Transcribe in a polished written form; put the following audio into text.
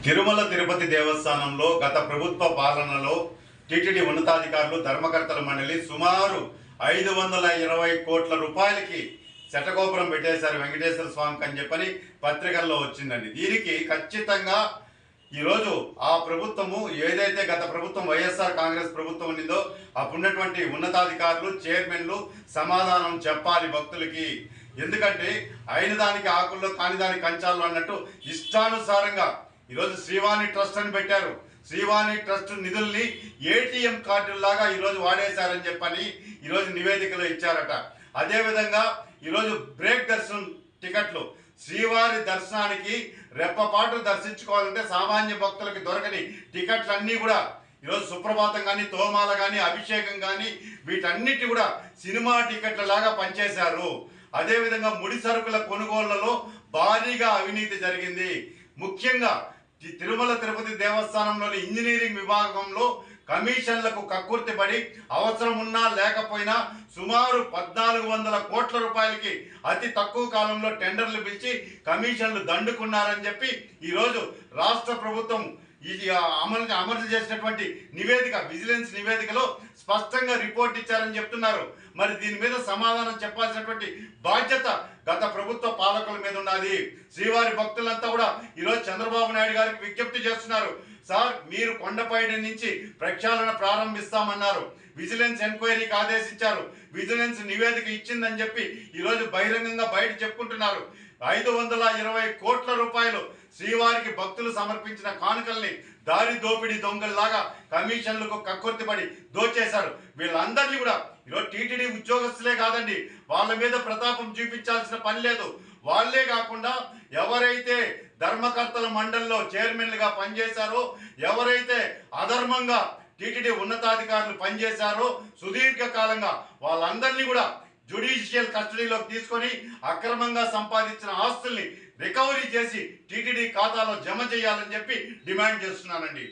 తిరుమల తిరుపతి దేవస్థానంలో గత ప్రభుత్వ పాలనలో టిటిడి ఉన్నతాధికారులు ధర్మకర్తల మండలి సుమారు 520 కోట్ల రూపాయలకి శటగోపురం పెట్టేశారు వెంకటేశ్వర స్వామికి అని చెప్పని పత్రికల్లో వచ్చిందండి. దీనికి ఖచ్చితంగా ఈరోజు ఆ ప్రభుత్వము ఏదైతే గత ప్రభుత్వం వైఎస్ఆర్ కాంగ్రెస్ ప్రభుత్వం ఉండిందో అప్పుడున్నటువంటి ఉన్నతాధికారులు చైర్మన్లు సమాధానం చెప్పాలి భక్తులకి. ఎందుకంటే అయిన దానికి ఆకుల్లో కాని దానికి కంచాలు అన్నట్టు ఇష్టానుసారంగా ఈరోజు శ్రీవాణి ట్రస్ట్ అని పెట్టారు. శ్రీవాణి ట్రస్ట్ నిధుల్ని ఏటీఎం కార్డుల్లాగా ఈరోజు వాడేశారని చెప్పని ఈరోజు నివేదికలో ఇచ్చారట. అదేవిధంగా ఈరోజు బ్రేక్ దర్శనం టికెట్లు శ్రీవారి దర్శనానికి రెప్పపాటు దర్శించుకోవాలంటే సామాన్య భక్తులకి దొరకని టికెట్లన్నీ కూడా ఈరోజు సుప్రభాతం కానీ తోమాల కానీ అభిషేకం కానీ వీటన్నిటి కూడా సినిమా టికెట్ల లాగా పనిచేశారు. అదేవిధంగా ముడి సరుకుల కొనుగోళ్లలో భారీగా అవినీతి జరిగింది. ముఖ్యంగా తిరుమల తిరుపతి దేవస్థానంలోని ఇంజనీరింగ్ విభాగంలో కమిషన్లకు కక్కుర్తిపడి అవసరం ఉన్నా లేకపోయినా సుమారు 1400 కోట్ల రూపాయలకి అతి తక్కువ కాలంలో టెండర్లు పిలిచి కమిషన్లు దండుకున్నారని చెప్పి ఈరోజు రాష్ట్ర ప్రభుత్వం ఇది అమలు చేసినటువంటి నివేదిక విజిలెన్స్ నివేదికలో స్పష్టంగా రిపోర్ట్ ఇచ్చారని చెప్తున్నారు. మరి దీని మీద సమాధానం చెప్పాల్సినటువంటి బాధ్యత గత ప్రభుత్వ పాలకుల మీద ఉన్నది. శ్రీవారి భక్తులంతా కూడా ఈరోజు చంద్రబాబు నాయుడు గారికి విజ్ఞప్తి చేస్తున్నారు. సార్, మీరు కొండపైడి నుంచి ప్రక్షాళన ప్రారంభిస్తామన్నారు, విజిలెన్స్ ఎంక్వైరీకి ఆదేశించారు, విజిలెన్స్ నివేదిక ఇచ్చిందని చెప్పి ఈరోజు బహిరంగంగా బయట చెప్పుకుంటున్నారు. 520 కోట్ల రూపాయలు శ్రీవారికి భక్తులు సమర్పించిన కానుకల్ని దారి దోపిడీ దొంగల్లాగా కమిషన్లకు కక్కుర్తిపడి దోచేశారు. వీళ్ళందరినీ కూడా ఈరోజు టీటీడీ ఉద్యోగస్తులే కాదండి, వాళ్ళ మీద ప్రతాపం చూపించాల్సిన పని లేదు. వాళ్ళే కాకుండా ఎవరైతే ధర్మకర్తల మండలిలో చైర్మన్లుగా పనిచేశారో, ఎవరైతే అధర్మంగా టీటీడీ ఉన్నతాధికారులు పనిచేశారో సుదీర్ఘకాలంగా వాళ్ళందరినీ కూడా జ్యుడిషియల్ కస్టడీలోకి తీసుకొని అక్రమంగా సంపాదించిన ఆస్తుల్ని రికవరీ చేసి టీటీడీ ఖాతాలో జమ చేయాలని చెప్పి డిమాండ్ చేస్తున్నానండి.